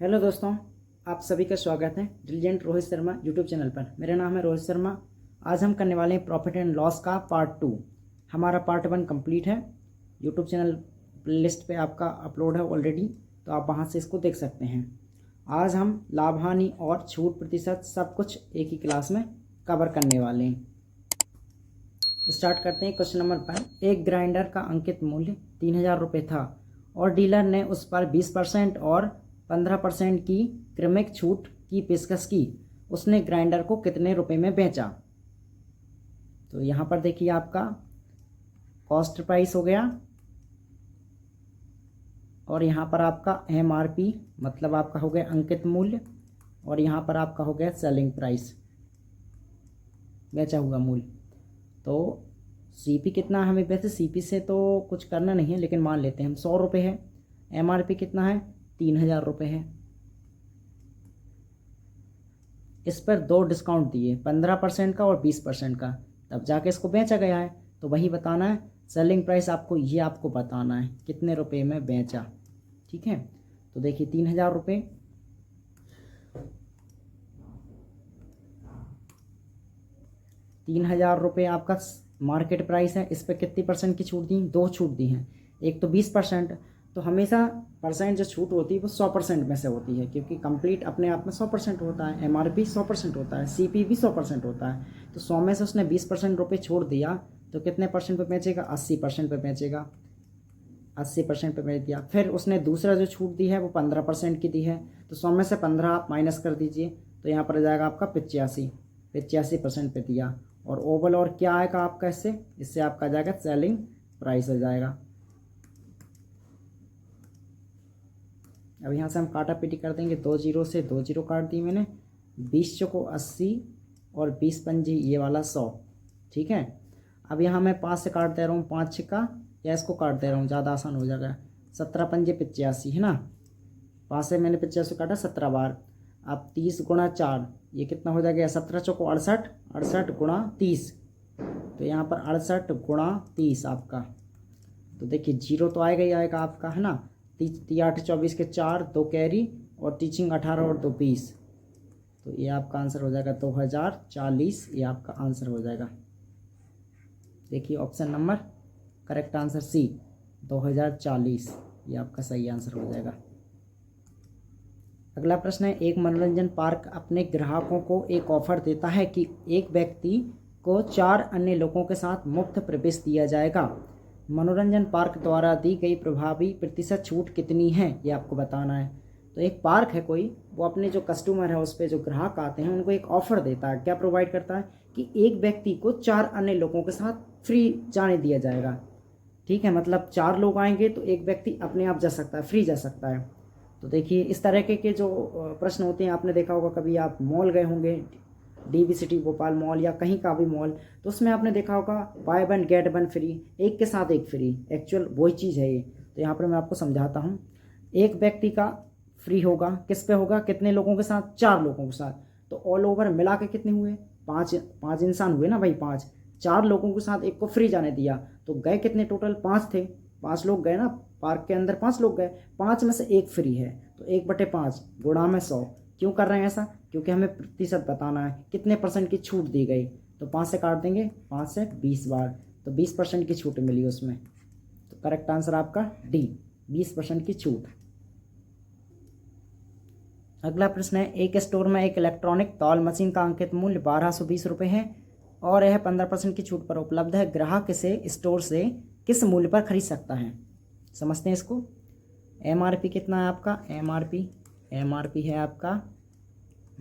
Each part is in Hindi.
हेलो दोस्तों, आप सभी का स्वागत है diligent Rohit Sharma YouTube channel पर। मेरा नाम है रोहित शर्मा। आज हम करने वाले हैं प्रॉफिट एंड लॉस का पार्ट 2। हमारा पार्ट 1 कंप्लीट है। यूट्यूब चैनल प्लेलिस्ट पे आपका अपलोड है ऑलरेडी, तो आप वहां से इसको देख सकते हैं। आज हम लाभ हानि और छूट प्रतिशत सब कुछ एक ही क्लास में कवर करने वाले हैं। स्टार्ट करते हैं। Question number 1। एक ग्राइंडर का अंकित मूल्य 3000 रुपये था और डीलर ने उस पर 20% और 15% की क्रमिक छूट की पेशकश की। उसने ग्राइंडर को कितने रुपए में बेचा? तो यहाँ पर देखिए आपका कॉस्ट प्राइस हो गया और यहाँ पर आपका MRP मतलब आपका हो गया अंकित मूल्य, और यहाँ पर आपका हो गया सेलिंग प्राइस, बेचा हुआ मूल्य। तो CP कितना, हमें वैसे CP से तो कुछ करना नहीं है, लेकिन मान लेते हैं हम 100 रुपये है। MRP कितना है? 3000 रुपये है। इस पर 2 डिस्काउंट दिए, 15% का और 20% का, तब जाके इसको बेचा गया है। तो वही बताना है, सेलिंग प्राइस आपको ये आपको बताना है कितने रुपए में बेचा। ठीक है, तो देखिए 3000 रुपये, 3000 रुपये आपका मार्केट प्राइस है। इस पर कितनी परसेंट की छूट दी? 2 छूट दी हैं। एक तो 20%। तो हमेशा परसेंट जो छूट होती है वो 100% में से होती है, क्योंकि कंप्लीट अपने आप में 100% होता है। MRP 100% होता है, CP भी 100% होता है। तो 100 में से उसने 20% रुपये छोड़ दिया, तो कितने परसेंट पे बेचेगा? 80% पे बेचेगा। 80% पे बेच दिया। फिर उसने दूसरा जो छूट दी है वो 15% की दी है, तो 100 में से 15 आप माइनस कर दीजिए, तो यहाँ पर आ जाएगा आपका 85% पे दिया। और ओवल और क्या आएगा आपका इससे आपका आ जाएगा सेलिंग प्राइस आ जाएगा। अब यहाँ से हम काटा पीटी कर देंगे। 2 जीरो से 2 जीरो काट दी मैंने। 20 चौको 80 और 20 पंजी ये वाला 100। ठीक है, अब यहाँ मैं 5 से काट दे रहा हूँ, 5 छिक्का, या इसको काट दे रहा हूँ, ज़्यादा आसान हो जाएगा। 17 पंजे 85 है ना। 5 से मैंने 85 काटा 17 बार। अब 30 गुणा 4 ये कितना हो जाएगा? 17 चौको 68, 68 गुणा 30, तो यहाँ पर 68 गुणा 30 आपका। तो देखिए जीरो तो आएगा ही आएगा आपका, है ना। 8 24 के 4, 2 कैरी और टीचिंग 18 और 2 20, तो ये आपका आंसर हो जाएगा 2040। ये आपका आंसर हो जाएगा। देखिए option number correct answer C 2040, ये आपका सही आंसर हो जाएगा। अगला प्रश्न है। एक मनोरंजन पार्क अपने ग्राहकों को एक ऑफर देता है कि एक व्यक्ति को 4 अन्य लोगों के साथ मुफ्त प्रवेश दिया जाएगा। मनोरंजन पार्क द्वारा दी गई प्रभावी प्रतिशत छूट कितनी है, ये आपको बताना है। तो एक पार्क है कोई, वो अपने जो कस्टमर है उस पर जो ग्राहक आते हैं उनको एक ऑफर देता है। क्या प्रोवाइड करता है? कि एक व्यक्ति को 4 अन्य लोगों के साथ फ्री जाने दिया जाएगा। ठीक है, मतलब 4 लोग आएंगे तो एक व्यक्ति अपने आप जा सकता है, फ्री जा सकता है। तो देखिए इस तरह के जो प्रश्न होते हैं, आपने देखा होगा, कभी आप मॉल गए होंगे, DV सिटी भोपाल मॉल या कहीं का भी मॉल, तो उसमें आपने देखा होगा बाय 1 गेट 1 फ्री, एक के साथ एक फ्री। एक्चुअल वही चीज़ है ये। तो यहाँ पर मैं आपको समझाता हूँ। एक व्यक्ति का फ्री होगा, किस पे होगा? कितने लोगों के साथ? 4 लोगों के साथ। तो ऑल ओवर मिला के कितने हुए? 5 इंसान हुए ना भाई, 5। 4 लोगों के साथ एक को फ्री जाने दिया, तो गए कितने टोटल? 5 थे। 5 लोग गए ना पार्क के अंदर, 5 लोग गए, 5 में से एक फ्री है, तो 1/5 गुणा में 100। क्यों कर रहे हैं ऐसा? क्योंकि हमें प्रतिशत बताना है कितने परसेंट की छूट दी गई। तो 5 से काट देंगे, 5 से 20 बार, तो 20% की छूट मिली उसमें। तो करेक्ट आंसर आपका D 20% की छूट। अगला प्रश्न है। एक स्टोर में एक इलेक्ट्रॉनिक तौल मशीन का अंकित मूल्य 1220 रुपये है और यह 15% की छूट पर उपलब्ध है। ग्राहक इसे स्टोर से किस मूल्य पर खरीद सकता है? समझते हैं इसको। MRP कितना है आपका? MRP है आपका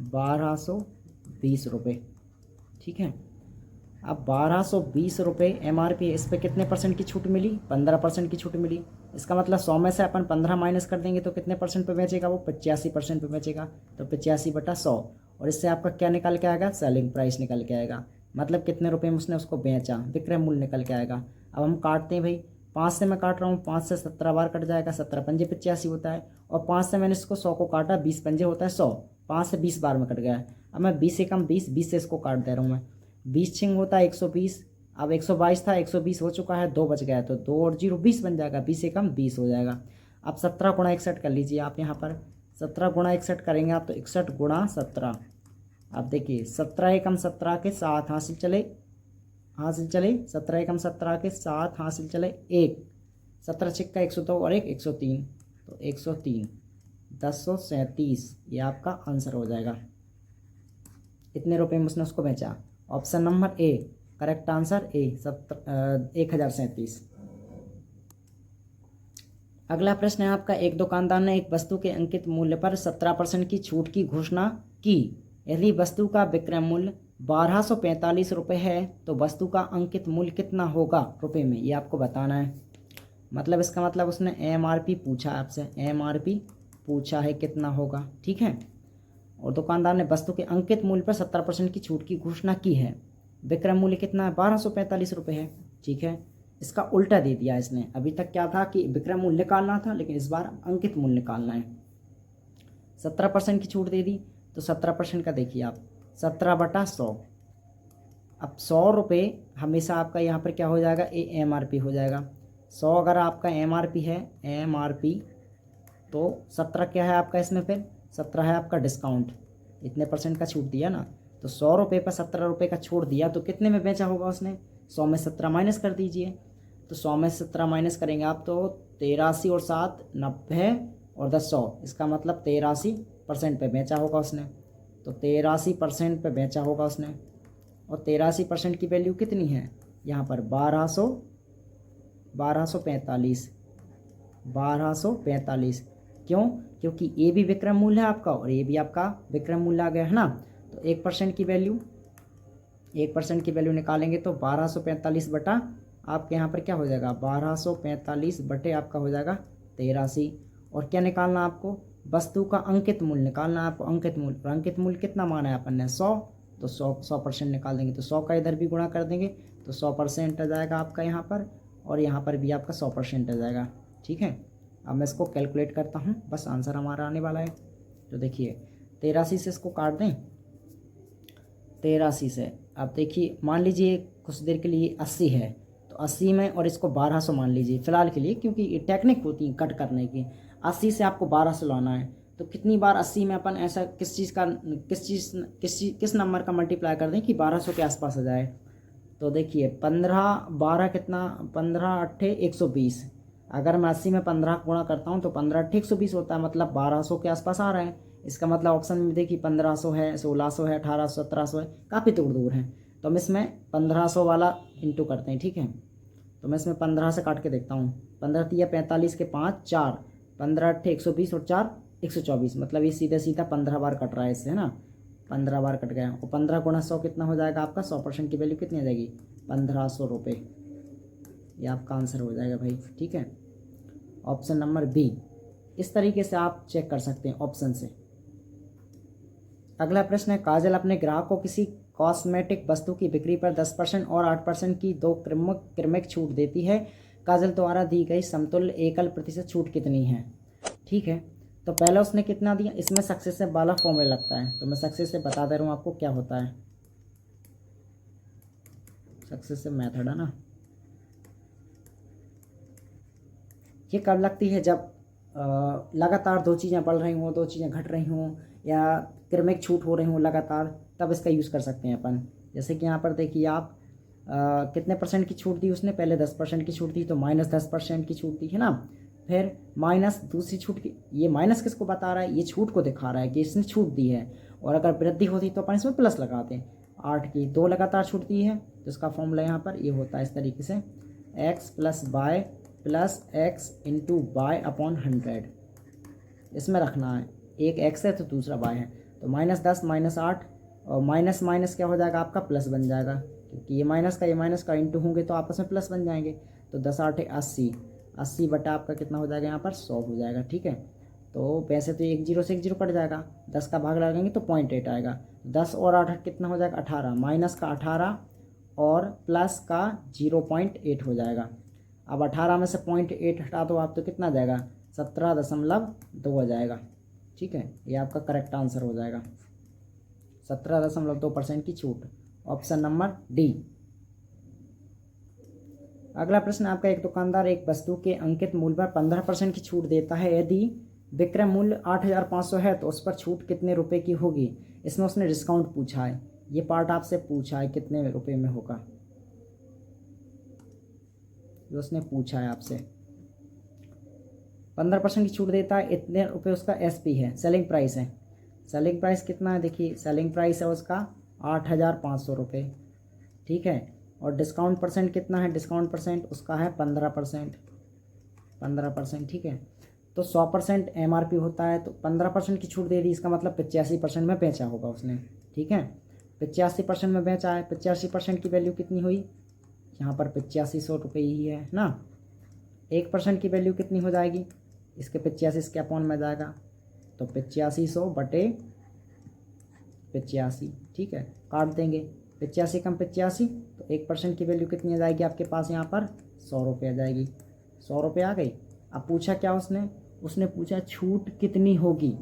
1220 रुपये। ठीक है, अब 1220 रुपये MRP है, इस पर कितने परसेंट की छूट मिली? 15% की छूट मिली। इसका मतलब 100 में से अपन 15 माइनस कर देंगे तो कितने परसेंट पे बेचेगा? वो 85% पे बेचेगा। तो 85/100, और इससे आपका क्या निकल के आएगा? सेलिंग प्राइस निकल के आएगा। मतलब कितने रुपए में उसने उसको बेचा, विक्रय मूल्य निकल के आएगा। अब हम काटते हैं भाई। 5 से मैं काट रहा हूँ, 5 से 17 बार कट जाएगा, 17 पंजे 85 होता है। और 5 से मैंने इसको 100 को काटा, 20 पंजे होता है 100, 5 से 20 बार में कट गया है। अब मैं 20 से कम 20 से इसको काट दे रहा हूँ मैं। 20 छिंग होता है 120। अब 122 था, 120 हो चुका है, 2 बच गया है, तो 2 और 0 20 बन जाएगा। 20 से कम 20 हो जाएगा। अब 17 गुणा 61 कर लीजिए आप यहाँ पर। 17 गुणा 61 करेंगे आप तो 61 गुणा 17। अब देखिए 17 एकम 17 के 7 हासिल चले 17 एकम 17 के 7 हासिल चले 1, 17 छिक्का 102 और 1 103, तो 103 1037 ये आपका आंसर हो जाएगा। इतने रुपए में उसने उसको बेचा। Option number A correct answer A 1037। अगला प्रश्न है आपका, एक दुकानदार ने एक वस्तु के अंकित मूल्य पर 17% की छूट की घोषणा की। यदि वस्तु का विक्रय मूल्य 1245 रुपये है तो वस्तु का अंकित मूल्य कितना होगा रुपए में, ये आपको बताना है। मतलब इसका मतलब उसने एमआरपी पूछा आपसे, एमआरपी पूछा है कितना होगा, ठीक है। और दुकानदार ने वस्तु के अंकित मूल्य पर 17% की छूट की घोषणा की है। विक्रय मूल्य कितना है, 1245 रुपये है, ठीक है। इसका उल्टा दे दिया इसने। अभी तक क्या था कि विक्रय मूल्य निकालना था, लेकिन इस बार अंकित मूल्य निकालना है। 17% की छूट दे दी तो 17% का देखिए आप 17/100। अब 100 रुपये हमेशा आपका यहाँ पर क्या हो जाएगा, ए एमआरपी हो जाएगा। 100 अगर आपका एमआरपी है, एमआरपी तो 17 क्या है आपका इसमें, फिर 17 है आपका डिस्काउंट। इतने परसेंट का छूट दिया ना, तो 100 रुपये पर 17 रुपये का छोड़ दिया तो कितने में बेचा होगा उसने। 100 में 17 माइनस कर दीजिए, तो 100 में 17 माइनस करेंगे आप तो 83 और 7 90 और 10 100, इसका मतलब 83% पे बेचा होगा उसने। तो 83% पे बेचा होगा उसने। और 83% की वैल्यू कितनी है यहाँ पर, 1245। क्यों, क्योंकि ये भी विक्रय मूल्य है आपका और ये भी आपका विक्रय मूल्य आ गया है ना। तो 1% की वैल्यू निकालेंगे तो 1245 बटा आपके यहाँ पर क्या हो जाएगा, 1245 बटे आपका हो जाएगा 83। और क्या निकालना आपको, वस्तु का अंकित मूल्य निकालना है आपको, अंकित मूल्य। और अंकित मूल्य कितना माना है अपन ने, 100, तो 100% निकाल देंगे। तो 100 का इधर भी गुणा कर देंगे तो 100% आ जाएगा आपका यहाँ पर, और यहाँ पर भी आपका 100% आ जाएगा, ठीक है। अब मैं इसको कैलकुलेट करता हूँ, बस आंसर हमारा आने वाला है। तो देखिए 83 से इसको काट दें, 83 से। अब देखिए मान लीजिए कुछ देर के लिए 80 है, तो 80 में और इसको 1200 मान लीजिए फ़िलहाल के लिए, क्योंकि ये टेक्निक होती है कट करने की। 80 से आपको 1200 लाना है, तो कितनी बार 80 में अपन ऐसा किस नंबर का मल्टीप्लाई कर दें कि 1200 के आसपास आ जाए। तो देखिए 15 12 कितना, 15 8 120। अगर मैं 80 में 15 गुणा करता हूँ तो 15 8 120 होता है, मतलब 1200 के आसपास आ रहा है। इसका मतलब ऑप्शन में देखिए 1500 है, 1600 है, 1800 1700 है, काफ़ी दूर है। तो हम इसमें 1500 वाला इंटू करते हैं, ठीक है। तो मैं इसमें 15 से काट के देखता हूँ। 15 तिया 45 के 5 4, 15 8 120 और 4 124, मतलब ये सीधा सीधा 15 बार कट रहा है इससे, है ना। 15 बार कट गया। और 15 गुणा 100 कितना हो जाएगा आपका, 100% की वैल्यू कितनी आ जाएगी, 1500 रुपये। ये आपका आंसर हो जाएगा भाई, ठीक है। Option number B. इस तरीके से आप चेक कर सकते हैं ऑप्शन से। अगला प्रश्न है, काजल अपने ग्राहक को किसी कॉस्मेटिक वस्तु की बिक्री पर 10% और 8% की दो क्रमिक छूट देती है। काजल द्वारा दी गई समतुल्य एकल प्रतिशत छूट कितनी है, ठीक है। तो पहले उसने कितना दिया, इसमें सक्सेसिव वाला फॉर्मूला लगता है, तो मैं सक्सेसिव बता दे रहा हूँ आपको क्या होता है। सक्सेसिव मेथड है ना, ये कब लगती है, जब लगातार दो चीज़ें बढ़ रही हों, दो चीज़ें घट रही हों, या क्रमिक छूट हो रही हों लगातार, तब इसका यूज़ कर सकते हैं अपन। जैसे कि यहाँ पर देखिए आप कितने परसेंट की छूट दी उसने, पहले 10% की छूट दी, तो -10% की छूट दी है ना। फिर माइनस दूसरी छूट की, ये माइनस किसको बता रहा है, ये छूट को दिखा रहा है कि इसने छूट दी है। और अगर वृद्धि होती तो अपन इसमें प्लस लगाते हैं। 8 की 2 लगातार छूट दी है, तो इसका फॉर्मूला यहाँ पर ये होता है इस तरीके से, x + y + x × y/100। इसमें रखना है, एक x है तो दूसरा y है, तो -10 -8 और माइनस माइनस क्या हो जाएगा आपका, प्लस बन जाएगा, क्योंकि ये माइनस का इंटू होंगे तो आपस में प्लस बन जाएंगे। तो 10 8 80, 80 बटा आपका कितना हो जाएगा यहाँ पर 100 हो जाएगा, ठीक है। तो वैसे तो 1 0 से 1 0 कट जाएगा, 10 का भाग लगाएंगे तो 0.8 आएगा। 10 और 8 कितना हो जाएगा 18, माइनस का 18 और प्लस का 0.8 हो जाएगा। अब 18 में से 0.8 हटा दो आप तो कितना आ जाएगा, 17.2 आ जाएगा, ठीक है। ये आपका करेक्ट आंसर हो जाएगा, 17.2% की छूट, ऑप्शन नंबर डी। अगला प्रश्न आपका, एक दुकानदार एक वस्तु के अंकित मूल्य पर 15% की छूट देता है। यदि विक्रय मूल्य 8,500 है तो उस पर छूट कितने रुपए की होगी। इसमें उसने डिस्काउंट पूछा है, ये पार्ट आपसे पूछा है कितने रुपए में होगा, जो उसने पूछा है आपसे। 15% की छूट देता है, इतने रुपए उसका एसपी है, सेलिंग प्राइस है। सेलिंग प्राइस कितना है, देखिए सेलिंग प्राइस है उसका 8,500 रुपये, ठीक है। और डिस्काउंट परसेंट कितना है, डिस्काउंट परसेंट उसका है 15%, 15%, ठीक है। तो 100% MRP होता है, तो 15% की छूट दे दी, इसका मतलब 85% में बेचा होगा उसने, ठीक है। 85% में बेचा है, 85% की वैल्यू कितनी हुई, यहाँ पर 8500 रुपये ही है ना। 1% की वैल्यू कितनी हो जाएगी, इसके 85 के अपॉन में जाएगा, तो 8500 बटे 85, ठीक है। काट देंगे 85 कम 85, तो 1% की वैल्यू कितनी आ जाएगी आपके पास, यहाँ पर 100 रुपये आ जाएगी, 100 रुपये आ गई। अब पूछा क्या उसने पूछा छूट कितनी होगी।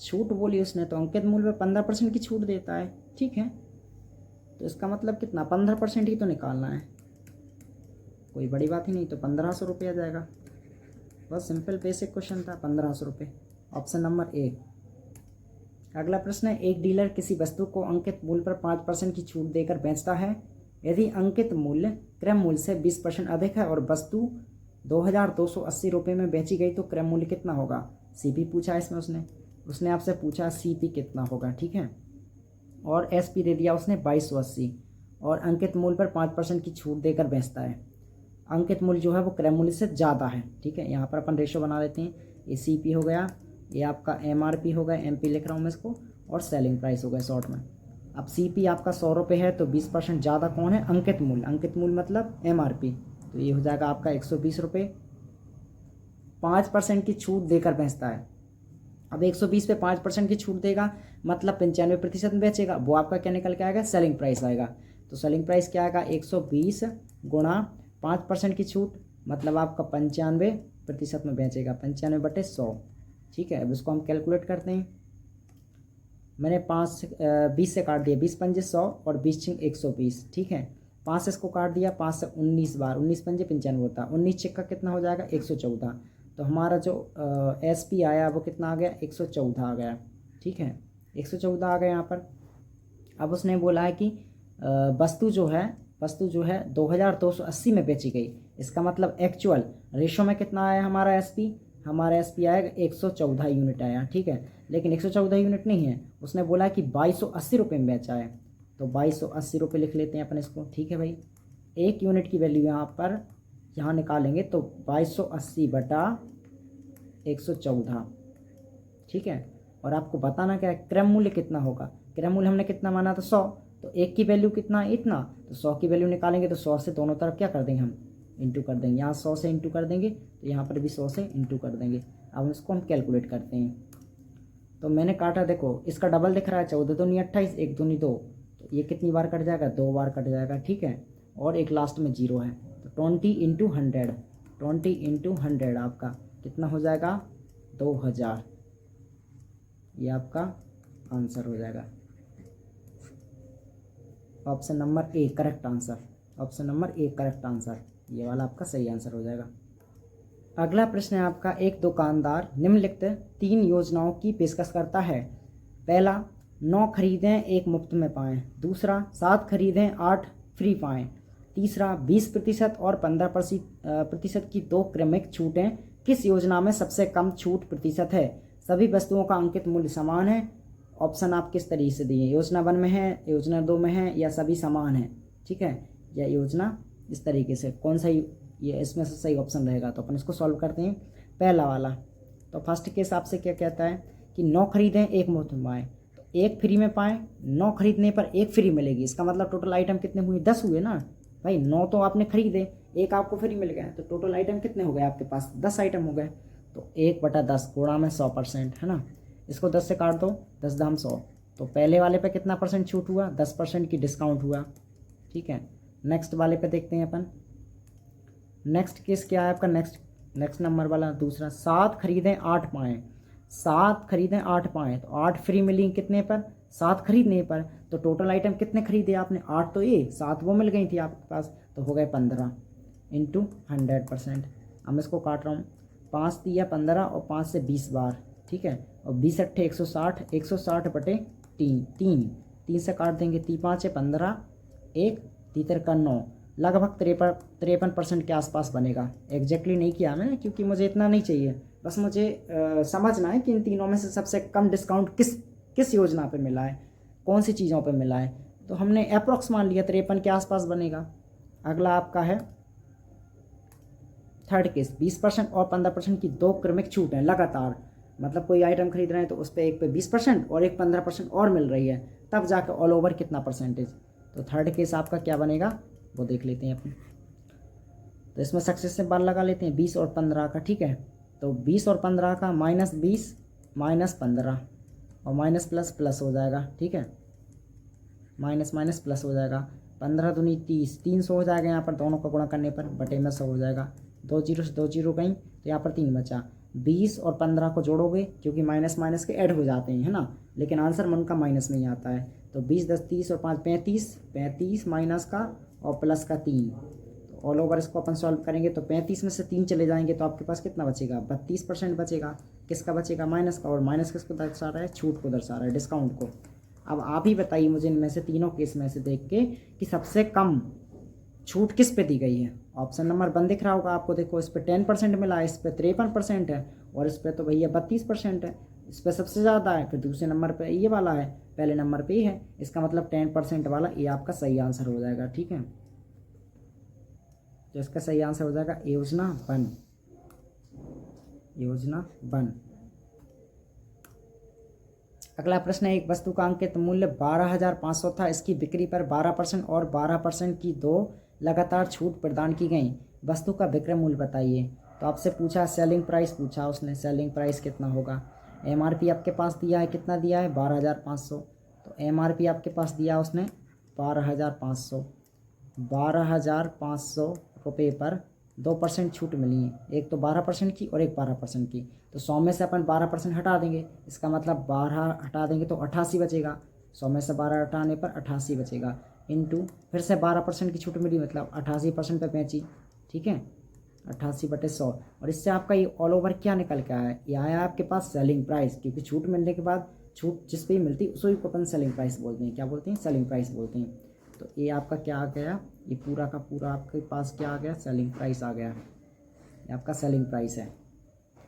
छूट बोली उसने, तो अंकित मूल्य में 15% की छूट देता है, ठीक है। तो इसका मतलब कितना, 15% ही तो निकालना है, कोई बड़ी बात ही नहीं। तो 1500 रुपये आ जाएगा, बस सिंपल बेसिक क्वेश्चन था, 1500 रुपये। Option number A. अगला प्रश्न है, एक डीलर किसी वस्तु को अंकित मूल्य पर 5% की छूट देकर बेचता है। यदि अंकित मूल्य क्रय मूल्य से 20% अधिक है और वस्तु 2,280 रुपये में बेची गई तो क्रय मूल्य कितना होगा। सीपी पूछा है इसमें उसने आपसे पूछा सीपी कितना होगा, ठीक है। और एसपी दे दिया उसने 2280, और अंकित मूल्य पर 5% की छूट देकर बेचता है। अंकित मूल्य जो है वो क्रय मूल्य से ज़्यादा है, ठीक है। यहाँ पर अपन रेशो बना लेते हैं, ये सीपी हो गया, ये आपका एमआरपी हो गया, एमपी लिख रहा हूँ मैं इसको, और सेलिंग प्राइस हो गया शॉर्ट में। अब सीपी आपका 100 रुपये है, तो 20% ज़्यादा कौन है, अंकित मूल्य। अंकित मूल्य मतलब एमआरपी, तो ये हो जाएगा आपका 120 रुपये। 5% की छूट देकर बेचता है। अब 120 पे 5% की छूट देगा, मतलब 95% में बेचेगा, वो आपका क्या निकल के आएगा, सेलिंग प्राइस आएगा। तो सेलिंग प्राइस क्या आएगा, 120 गुणा 5% की छूट, मतलब आपका 95% में बेचेगा, 95 बटे 100, ठीक है। अब इसको हम कैलकुलेट करते हैं। मैंने 20 से काट दिया, 20 पंजे 100 और 20 छिंग 120, ठीक है। 5 से इसको काट दिया, 5 से 19 बार, 19 पंजे 95 होता है, 19 छिक्का कितना हो जाएगा, 114। तो हमारा जो एसपी आया वो कितना आ गया, 114 आ गया, ठीक है। 114 आ गया यहाँ पर। अब उसने बोला है कि वस्तु जो है 2,280 में बेची गई, इसका मतलब एक्चुअल रेशो में कितना आया हमारा एसपी आएगा 114 यूनिट आया, ठीक है। लेकिन 114 यूनिट नहीं है, उसने बोला कि 2280 रुपये में बेचा है, तो 2280 रुपये लिख लेते हैं अपन इसको, ठीक है भाई। एक यूनिट की वैल्यू यहाँ निकालेंगे तो 2280 बटा 114, ठीक है। और आपको बताना क्या है, क्रय मूल्य कितना होगा। क्रय मूल्य हमने कितना माना था, 100, तो एक की वैल्यू कितना है, इतना, तो 100 की वैल्यू निकालेंगे तो 100 से दोनों तरफ क्या कर देंगे, हम इंटू कर देंगे। यहाँ 100 से इंटू कर देंगे, तो यहाँ पर भी 100 से इंटू कर देंगे। अब इसको हम कैलकुलेट करते हैं। तो मैंने काटा, देखो इसका डबल दिख रहा है, 14 दूनी 28, 1 दूनी 2, तो ये कितनी बार कट जाएगा, 2 बार कट जाएगा, ठीक है। और एक लास्ट में 0 है, तो 20 इंटू 100, 20 इंटू 100 आपका कितना हो जाएगा, 2000। ये आपका आंसर हो जाएगा। Option number A correct answer, option number A correct answer, ये वाला आपका सही आंसर हो जाएगा। अगला प्रश्न है आपका, एक दुकानदार निम्नलिखित 3 योजनाओं की पेशकश करता है। पहला, 9 खरीदें 1 मुफ्त में पाएँ। दूसरा, 7 खरीदें 8 फ्री पाएँ। तीसरा, 20% और 15% की 2 क्रमिक छूटें किस योजना में सबसे कम छूट प्रतिशत है। सभी वस्तुओं का अंकित मूल्य समान है। ऑप्शन आप किस तरीके से दिए, योजना 1 में है, योजना 2 में है, या सभी समान है, ठीक है, या योजना इस तरीके से, कौन सा ये इसमें से सही ऑप्शन रहेगा। तो अपन इसको सॉल्व करते हैं। पहला वाला, तो फर्स्ट के हिसाब से क्या कहता है कि 9 खरीदें 1 मुफ्त में पाएँ, तो 1 फ्री में पाएँ, 9 खरीदने पर 1 फ्री मिलेगी। इसका मतलब टोटल आइटम कितने हुए, 10 हुए ना भाई। 9 तो आपने खरीदे, 1 आपको फ्री मिल गया, तो टोटल आइटम कितने हो गए आपके पास, 10 आइटम हो गए। तो 1/10 गुणा में 100%, है ना। इसको 10 से काट दो, 10 दाम 100, तो पहले वाले पे कितना परसेंट छूट हुआ, 10% की डिस्काउंट हुआ, ठीक है। नेक्स्ट वाले पे देखते हैं अपन। नेक्स्ट केस क्या है आपका, नेक्स्ट नंबर वाला दूसरा, 7 खरीदें 8 पाएँ। 7 खरीदें 8 पाएँ, तो 8 फ्री मिली कितने पर, 7 खरीदने पर। तो टोटल आइटम कितने खरीदे आपने, 8 तो ये, 7 वो मिल गई थी आपके पास, तो हो गए 15। इंटू 100%। अब मैं इसको काट रहा हूँ, 5 दिया 15 और 5 से 20 बार, ठीक है। और 20 अट्ठे 160, 160 बटे 3, 3 से काट देंगे, 3 5 है 15, 1 तीतर का 9, लगभग 53% के आसपास बनेगा। एग्जैक्टली नहीं किया मैंने क्योंकि मुझे इतना नहीं चाहिए, बस मुझे समझना है कि इन तीनों में से सबसे कम डिस्काउंट किस योजना पे मिला है, कौन सी चीज़ों पे मिला है। तो हमने अप्रॉक्स मान लिया 53 के आसपास बनेगा। अगला आपका है थर्ड केस, 20% और 15% की 2 क्रमिक छूट है लगातार, मतलब कोई आइटम खरीद रहे हैं तो उस पर एक पे 20% और एक 15% और मिल रही है, तब जाकर ऑल ओवर कितना परसेंटेज। तो थर्ड केस आपका क्या बनेगा वो देख लेते हैं अपन। तो इसमें सक्सेस से बार लगा लेते हैं 20 और 15 का, ठीक है। तो 20 और 15 का -20 -15 और माइनस प्लस प्लस हो जाएगा, ठीक है। माइनस माइनस प्लस हो जाएगा, 15 दूनी 30, 300 हो जाएगा यहाँ पर दोनों का गुणा करने पर, बटे में 100 हो जाएगा। 2 जीरो से 2 जीरो गई तो यहाँ पर 3 बचा। 20 और 15 को जोड़ोगे क्योंकि माइनस माइनस के ऐड हो जाते हैं, है ना, लेकिन आंसर मन का माइनस में ही आता है। तो 20 10 30 और 5 35, 35 माइनस का और प्लस का 3। तो ऑल ओवर इसको अपन सॉल्व करेंगे तो 35 में से 3 चले जाएंगे तो आपके पास कितना बचेगा, 32% बचेगा। किसका बचेगा, माइनस का। और माइनस किसको दर्शा रहा है, छूट को दर्शा रहा है, डिस्काउंट को। अब आप ही बताइए मुझे इनमें से तीनों केस में से देख के कि सबसे कम छूट किस पे दी गई है। ऑप्शन नंबर 1 दिख रहा होगा आपको, देखो इस पे 10% मिला है, इस पे 53% है और इस पे तो भैया 32% है। इस पे सबसे ज़्यादा है, फिर दूसरे नंबर पे ये वाला है, पहले नंबर पे ही है। इसका मतलब 10% वाला ये आपका सही आंसर हो जाएगा, ठीक है। तो इसका सही आंसर हो जाएगा योजना 1, योजना 1। अगला प्रश्न है, एक वस्तु का अंकित मूल्य 12,500 था, इसकी बिक्री पर 12% और 12% की 2 लगातार छूट प्रदान की गई, वस्तु का विक्रय मूल्य बताइए। तो आपसे पूछा सेलिंग प्राइस, पूछा उसने सेलिंग प्राइस कितना होगा। एमआरपी आपके पास दिया है, कितना दिया है 12,500। तो एमआरपी आपके पास दिया उसने 12,500, 12,500 रुपये पर 2% छूट मिली है, एक तो 12% की और एक 12% की। तो 100 में से अपन 12% हटा देंगे, इसका मतलब 12 हटा देंगे तो 88 बचेगा। 100 में से 12 हटाने पर 88 बचेगा, इंटू फिर से 12% की छूट मिली, मतलब 88% पे बेची, ठीक है। 88 बटे 100, और इससे आपका ये ऑल ओवर क्या निकल के आया है, ये आया आपके पास सेलिंग प्राइस, क्योंकि छूट मिलने के बाद छूट जिस पे मिलती है उसी को अपन सेलिंग प्राइस बोलते हैं। क्या बोलते हैं, सेलिंग प्राइस बोलते हैं। तो ये आपका क्या आ गया, ये पूरा का पूरा आपके पास क्या आ गया, सेलिंग प्राइस आ गया। ये आपका सेलिंग प्राइस है,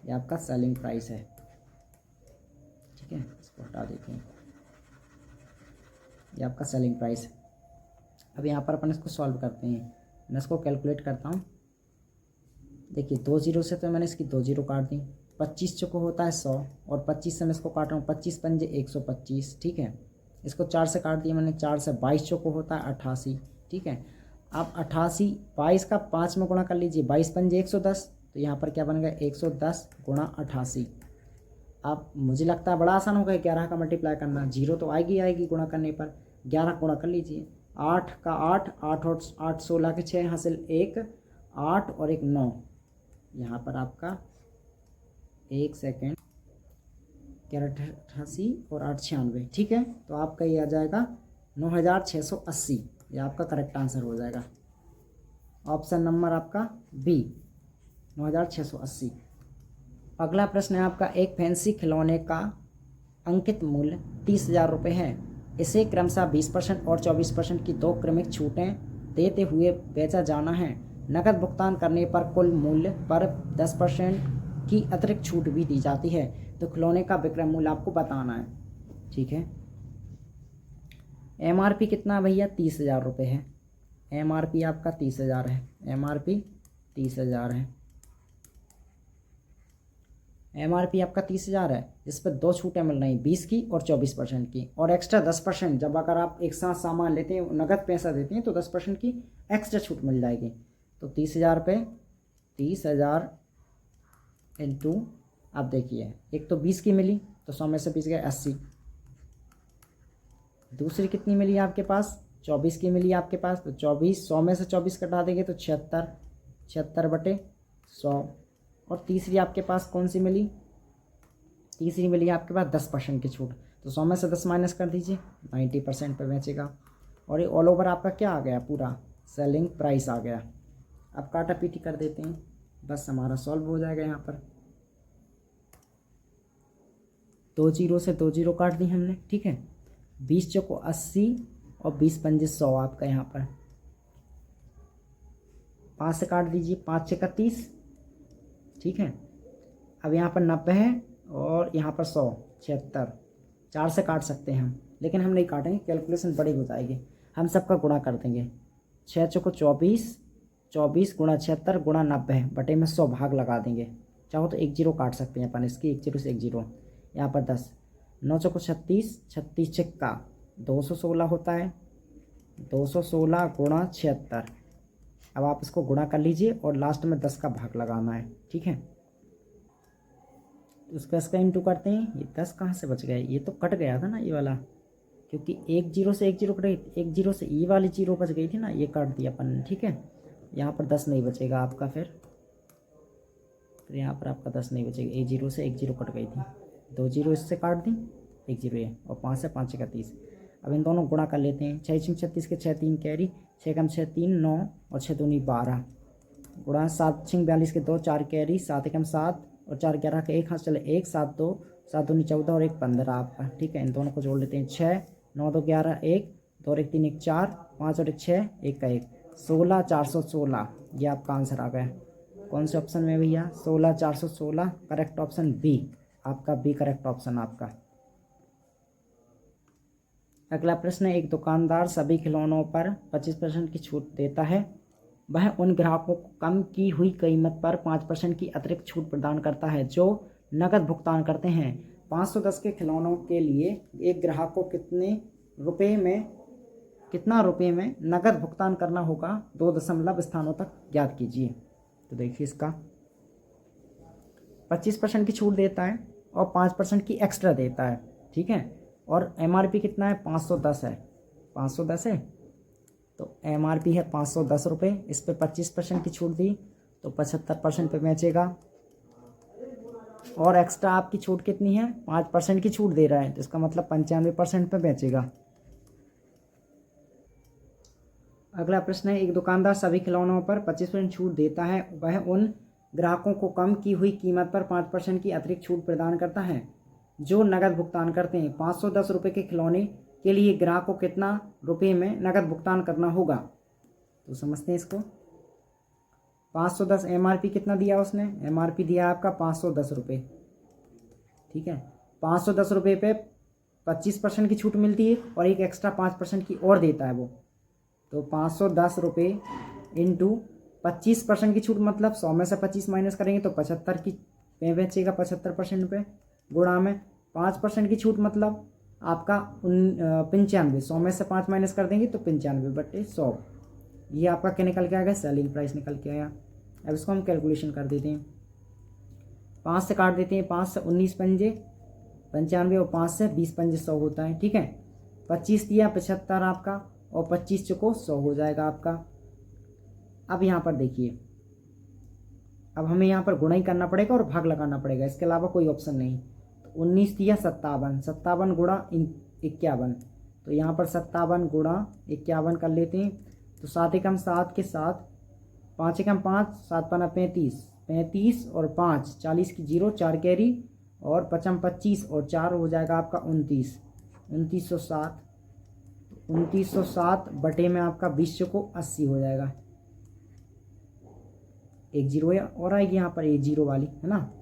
ये आपका सेलिंग प्राइस है, ठीक है। इसको हटा देते हैं, ये आपका सेलिंग प्राइस है। अब यहाँ पर अपन इसको सॉल्व करते हैं, मैं इसको कैलकुलेट करता हूँ। देखिए 2 जीरो से तो मैंने इसकी 2 जीरो काट दी, 25 चौको होता है 100 और 25 से मैं इसको काट रहा हूँ, 25 पंजे 125, ठीक है। इसको 4 से काट दिया मैंने, 4 से 22 चौको होता है 88, ठीक है। अब 88, 22 का 5 में गुणा कर लीजिए, 22 पंजे 110, तो यहाँ पर क्या बनेगा 110 गुणा 88। अब मुझे लगता है बड़ा आसान होगा 11 का मल्टीप्लाई करना, जीरो तो आएगी आएगी गुणा करने पर, 11 गुणा कर लीजिए, 8 का 8, 8 और 8 16 के 6 हासिल 1 8 और 1 9, यहाँ पर आपका 1 सेकेंड 88 और 8 96, ठीक है। तो आपका ये आ जाएगा 9,680, ये आपका करेक्ट आंसर हो जाएगा। ऑप्शन नंबर आपका बी 9,680। अगला प्रश्न है आपका, एक फैंसी खिलौने का अंकित मूल्य 30,000 रुपये है, इसे क्रमशः 20% और 24% की 2 क्रमिक छूटें देते हुए बेचा जाना है। नकद भुगतान करने पर कुल मूल्य पर 10% की अतिरिक्त छूट भी दी जाती है। तो खिलौने का विक्रय मूल्य आपको बताना है, ठीक है। एमआरपी कितना भैया, 30,000 रुपये है। एमआरपी आपका 30,000 है, एमआरपी 30,000 है, एमआरपी आपका 30,000 है। इस पर 2 छूटें मिल रही, 20 की और 24% की, और एक्स्ट्रा 10%, जब अगर आप एक साथ सामान लेते हैं नगद पैसा देते हैं तो 10% की एक्स्ट्रा छूट मिल जाएगी। तो 30,000 पे 30,000 इंटू, अब देखिए एक तो 20 की मिली तो 100 में से 20 गए 80, दूसरी कितनी मिली आपके पास, 24 की मिली आपके पास, तो 24, 100 में से 24 कटा देंगे तो 76, 76 बटे 100। और तीसरी आपके पास कौन सी मिली, तीसरी मिली आपके पास 10% की छूट, तो 100 में से 10 माइनस कर दीजिए, 90% पे बेचेगा। और ये ऑल ओवर आपका क्या आ गया, पूरा सेलिंग प्राइस आ गया। अब काटा पीटी कर देते हैं, बस हमारा सॉल्व हो जाएगा। यहाँ पर 2 जीरो से 2 जीरो काट दी हमने, ठीक है। 20 चौको 80 और 20 पंजे 100 आपका यहाँ पर। 5 से काट दीजिए, 5 छक्का 30, ठीक है। अब यहाँ पर 90 है और यहाँ पर 100 76। 4 से काट सकते हैं हम, लेकिन हम नहीं काटेंगे, कैलकुलेशन बड़ी हो जाएगी। हम सबका गुणा कर देंगे। 6 चौको 24, 24 गुणा 76 गुणा 90 बटे में 100 भाग लगा देंगे। चाहो तो 1 जीरो काट सकते हैं अपन इसकी, 1 जीरो से 1 जीरो। यहाँ पर 10, 9 चौको 36, 36 छक्का 216 होता है। 216 गुणा 76। अब आप इसको गुणा कर लीजिए और लास्ट में 10 का भाग लगाना है, ठीक है। इसका इंटू करते हैं। ये 10 कहाँ से बच गया? ये तो कट गया था ना ये वाला, क्योंकि 1 जीरो से 1 जीरो कट गई। 1 जीरो से ये वाली जीरो बच गई थी ना, ये काट दिया अपन ने, ठीक है। यहाँ पर 10 नहीं बचेगा आपका, फिर यहाँ पर आपका 10 नहीं बचेगा। 1 जीरो से 1 जीरो कट गई थी, 2 जीरो इससे काट दी, 1 जीरो ये, और 5 से 5 31। अब इन दोनों गुणा कर लेते हैं। 6 36 के 6 3 कैरी, 6 कम 6 3 9 और 6 दूनी 12 गुणा 7 6 42 के 2 4 कैरी, 7 एकम 7 और 4 11 के 1 हाथ चले 1 7 2 7 दूनी 14 और 1 15 आपका, ठीक है। इन दोनों को जोड़ लेते हैं। 6 9 2 11 1 2 और 1 3 1 4 5 और 1 6 1 का 1 16 416। ये आपका आंसर आ गया। कौन से ऑप्शन में भैया? 16 416। करेक्ट ऑप्शन बी आपका, बी करेक्ट ऑप्शन आपका। अगला प्रश्न है, एक दुकानदार सभी खिलौनों पर 25% की छूट देता है। वह उन ग्राहकों को कम की हुई कीमत पर 5% की अतिरिक्त छूट प्रदान करता है जो नकद भुगतान करते हैं। 510 के खिलौनों के लिए एक ग्राहक को कितना रुपए में नकद भुगतान करना होगा? 2 दशमलव स्थानों तक ज्ञात कीजिए। तो देखिए, इसका 25% की छूट देता है और 5% की एक्स्ट्रा देता है, ठीक है। और एमआरपी कितना है? 510 है। 510 है तो एमआरपी है 510 रुपये। इस पर 25% की छूट दी तो 75% पे बेचेगा। और एक्स्ट्रा आपकी छूट कितनी है? 5% की छूट दे रहा है, तो इसका मतलब 95% पे बेचेगा। अगला प्रश्न है, एक दुकानदार सभी खिलौनों पर 25% छूट देता है। वह उन ग्राहकों को कम की हुई कीमत पर 5% की अतिरिक्त छूट प्रदान करता है जो नकद भुगतान करते हैं। 510 रुपये के खिलौने के लिए ग्राहक को कितना रुपये में नकद भुगतान करना होगा? तो समझते हैं इसको। 510 एमआरपी कितना दिया उसने? एमआरपी दिया आपका 510 रुपये, ठीक है। 510 रुपये पे 25% की छूट मिलती है और एक एक्स्ट्रा 5% की और देता है वो। तो 510 रुपये इंटू 25% की छूट, मतलब 100 में से 25 माइनस करेंगे तो 75 की पे बेचेगा, 75% पे गुणा में 5% की छूट, मतलब आपका 95। 100 में से 5 माइनस कर देंगे तो 95 बटे 100। ये आपका क्या निकल के आएगा? सेलिंग प्राइस निकल के आया। अब इसको हम कैलकुलेशन कर देते हैं। 5 से काट देते हैं। 5 से 19 पंजे 95 और 5 से 20 पंजे 100 होता है, ठीक है। 25 दिया 75 आपका और 25 चुको 100 हो जाएगा आपका। अब यहाँ पर देखिए, अब हमें यहाँ पर गुणा ही करना पड़ेगा और भाग लगाना पड़ेगा, इसके अलावा कोई ऑप्शन नहीं। तो 19 दिया 57, 57 गुणा 51, तो यहाँ पर 57 गुणा 51 कर लेते हैं। तो 7 एकम 7 के 7, 5 एकम 5, 7 पना 35, 35 और 5 40 की 0, 4 कैरी और 55 25 और 4 हो जाएगा आपका 29, 2907। 2907 बटे में आपका 20 को 80 हो जाएगा। एक जीरो और आएगी यहाँ पर, एक जीरो वाली है ना।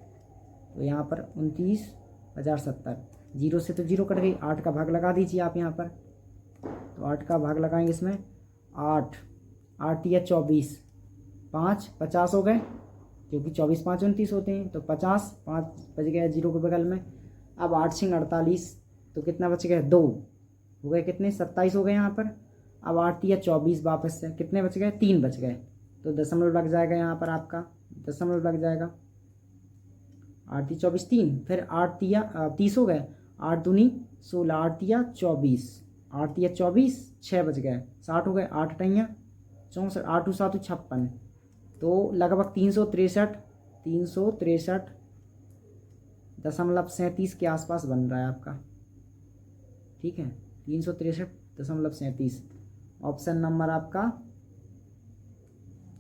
तो यहाँ पर 29,070, जीरो से तो जीरो कट गई। 8 का भाग लगा दीजिए आप यहाँ पर। तो 8 का भाग लगाएंगे इसमें। 8 8 या 24, 5 50 हो गए, क्योंकि 24 5 29 होते हैं। तो 50, 5 बच गया जीरो के बगल में। अब 8 6 48, तो कितना बच गया? 2 हो गए, कितने? 27 हो गए यहाँ पर। अब 8 या 24 वापस से कितने बच गए? 3 बच गए, तो दशमलव लग जाएगा यहाँ पर आपका, दशमलव लग जाएगा। 8 या 24 3, फिर 8 या 30 हो गए। 8 दूनी 16, 8 या 24, 8 या 24 6 बच गए, 60 हो गए। 8 टैया 64, 8 7 56, तो लगभग 363 दशमलव 37 के आसपास बन रहा है आपका, ठीक है। 363.37। ऑप्शन नंबर आपका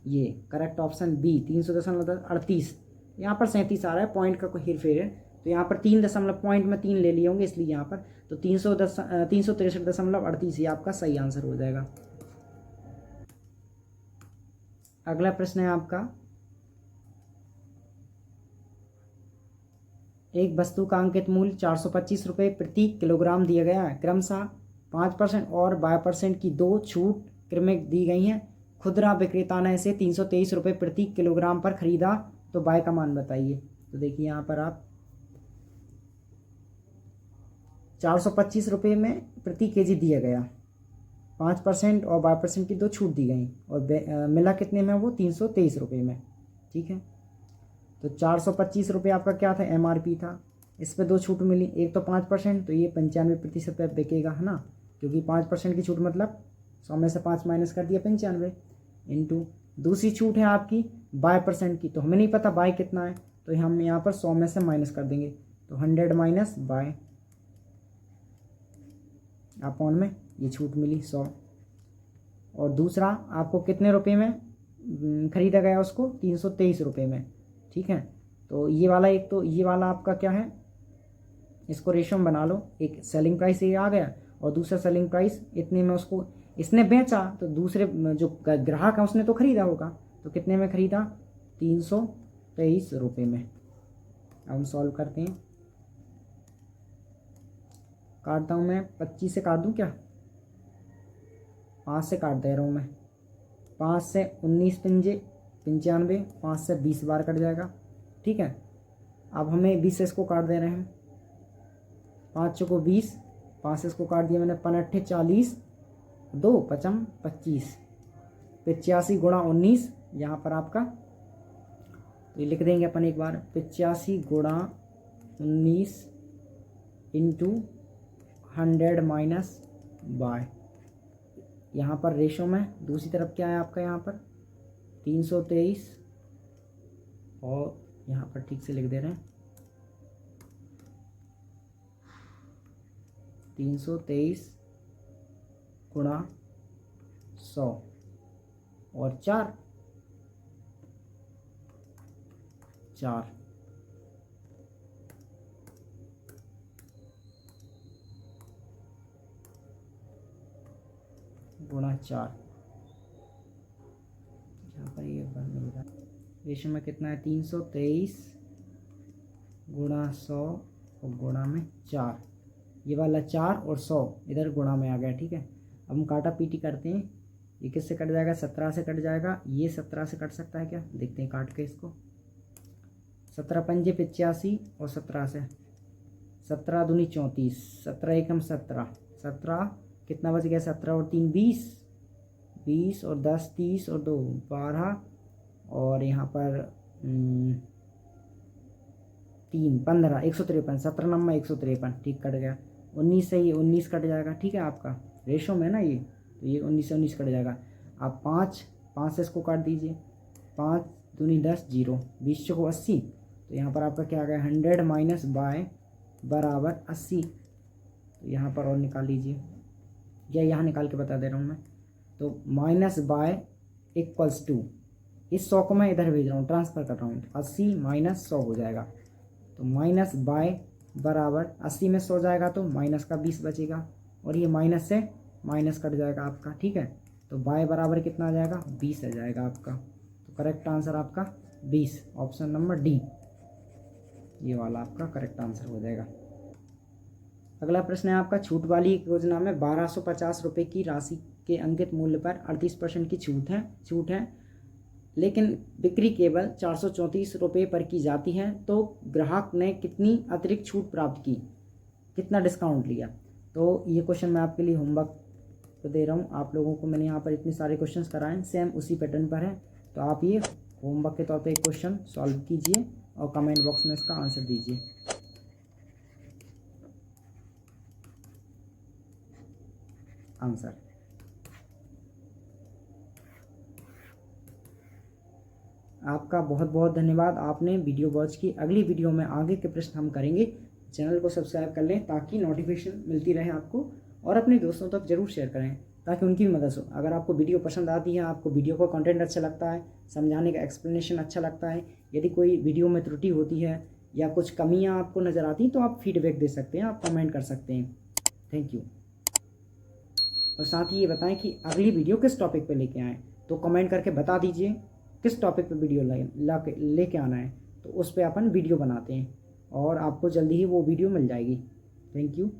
ये करेक्ट ऑप्शन बी 300.38। यहाँ पर 37 आ रहा है, पॉइंट का कोई हेरफेर है, तो यहाँ पर 3 दशमलव पॉइंट में 3 ले लिए होंगे इसलिए यहाँ पर, तो 363.38 ये आपका सही आंसर हो जाएगा। अगला प्रश्न है आपका, एक वस्तु का अंकित मूल्य 425 रुपये प्रति किलोग्राम दिया गया है, क्रमशः 5% और 12% की दो छूट क्रमिक दी गई हैं। खुदरा विक्रेता ने इसे 323 रुपये प्रति किलोग्राम पर खरीदा, तो बाय का मान बताइए। तो देखिए यहाँ पर आप 425 रुपये में प्रति केजी दिया गया, 5% और 12% की दो छूट दी गई, और मिला कितने में, वो 323 रुपये में। ठीक है, तो 425 रुपये आपका क्या था, MRP था, इस पर दो छूट मिली, एक तो 5%, तो ये 95% पे बिकेगा, है ना, क्योंकि 5% की छूट मतलब 100 में से 5 माइनस कर दिया 95, इंटू दूसरी छूट है आपकी 12% की, तो हमें नहीं पता बाय कितना है, तो हम यहाँ पर 100 में से माइनस कर देंगे, तो 100 माइनस बाय अपॉन में ये छूट मिली 100। और दूसरा आपको कितने रुपए में खरीदा गया उसको, 323 रुपये में। ठीक है, तो ये वाला, एक तो ये वाला आपका क्या है, इसको रेशो में बना लो, एक सेलिंग प्राइस ये आ गया और दूसरा सेलिंग प्राइस इतने में उसको इसने बेचा, तो दूसरे जो ग्राहक है उसने तो खरीदा होगा, तो कितने में खरीदा, 323 रुपये में। अब हम सॉल्व करते हैं, काटता हूँ मैं, 25 से काट दूँ क्या, 5 से काट दे रहा हूँ मैं, 5 से 19 पंजे 95, 5 से 20 बार कट जाएगा। ठीक है, अब हमें 20 से इसको काट दे रहे हैं, 5 चौको 20, 5 से इसको काट दिया मैंने, 5 40, 2 5 25, 85 गुणा 19 यहाँ पर आपका, तो ये लिख देंगे अपन एक बार, 85 गुणा 19 इंटू 100 माइनस बाय, यहाँ पर रेशो में दूसरी तरफ क्या है आपका, यहाँ पर 323, और यहाँ पर ठीक से लिख दे रहे हैं 323 गुणा 100 और 4 गुणा 4, यहाँ पर ये बार मिल रहा है, रेशो में कितना है, 323 गुणा 100 और गुणा में 4, ये वाला 4 और 100 इधर गुणा में आ गया। ठीक है, अब हम काटा पीटी करते हैं, ये किससे कट जाएगा, 17 से कट जाएगा, ये 17 से कट सकता है क्या, देखते हैं काट के इसको, 17 पंजे 85 और 17 से 17 दूनी 34, 17 एकम 17, 17 कितना बच गया, 17 और 3 20, 20 और 10 30 और 2 12, और यहाँ पर 3 15, 153, 17 नंबर 153, ठीक कट गया। 19 से ये 19 कट जाएगा। ठीक है, आपका रेशो में ना ये, तो ये 19 से 19 कट जाएगा। आप 5 से इसको काट दीजिए, 5 दूनी 10 0, 20 को 80, तो यहाँ पर आपका क्या आ गया, 100 माइनस बाय बराबर 80, तो यहाँ पर और निकाल लीजिए, या यहाँ निकाल के बता दे रहा हूँ मैं, तो माइनस बाय इक्वल्स टू, इस 100 को मैं इधर भेज रहा हूँ, ट्रांसफ़र कर रहा हूँ, 80 माइनस 100 हो जाएगा, तो माइनस बाय बराबर 80 में 100 जाएगा तो माइनस का 20 बचेगा, और ये माइनस से माइनस कट जाएगा आपका। ठीक है, तो बाय बराबर कितना आ जाएगा, 20 आ जाएगा आपका। तो करेक्ट आंसर आपका 20, ऑप्शन नंबर डी, ये वाला आपका करेक्ट आंसर हो जाएगा। अगला प्रश्न है आपका, छूट वाली योजना में 1250 रुपये की राशि के अंकित मूल्य पर 38% की छूट है, लेकिन बिक्री केवल 434 रुपये पर की जाती है, तो ग्राहक ने कितनी अतिरिक्त छूट प्राप्त की, कितना डिस्काउंट लिया। तो ये क्वेश्चन मैं आपके लिए होमवर्क तो दे रहा हूँ, आप लोगों को मैंने यहाँ पर इतने सारे क्वेश्चंस कराए, सेम उसी पैटर्न पर है, तो आप ये होमवर्क के तौर पे एक क्वेश्चन सॉल्व कीजिए और कमेंट बॉक्स में इसका आंसर दीजिए। आंसर आपका बहुत बहुत धन्यवाद, आपने वीडियो वॉच की। अगली वीडियो में आगे के प्रश्न हम करेंगे। चैनल को सब्सक्राइब कर लें ताकि नोटिफिकेशन मिलती रहे आपको, और अपने दोस्तों तक जरूर शेयर करें। ताकि उनकी भी मदद हो। अगर आपको वीडियो पसंद आती है, आपको वीडियो का कंटेंट अच्छा लगता है, समझाने का एक्सप्लेनेशन अच्छा लगता है, यदि कोई वीडियो में त्रुटि होती है या कुछ कमियां आपको नज़र आती हैं तो आप फीडबैक दे सकते हैं, आप कमेंट कर सकते हैं। Thank you. और साथ ही ये बताएं कि अगली वीडियो किस टॉपिक पे लेके आएँ, तो कमेंट करके बता दीजिए किस टॉपिक पे वीडियो लेके आना है, तो उस पर अपन वीडियो बनाते हैं और आपको जल्दी ही वो वीडियो मिल जाएगी। Thank you.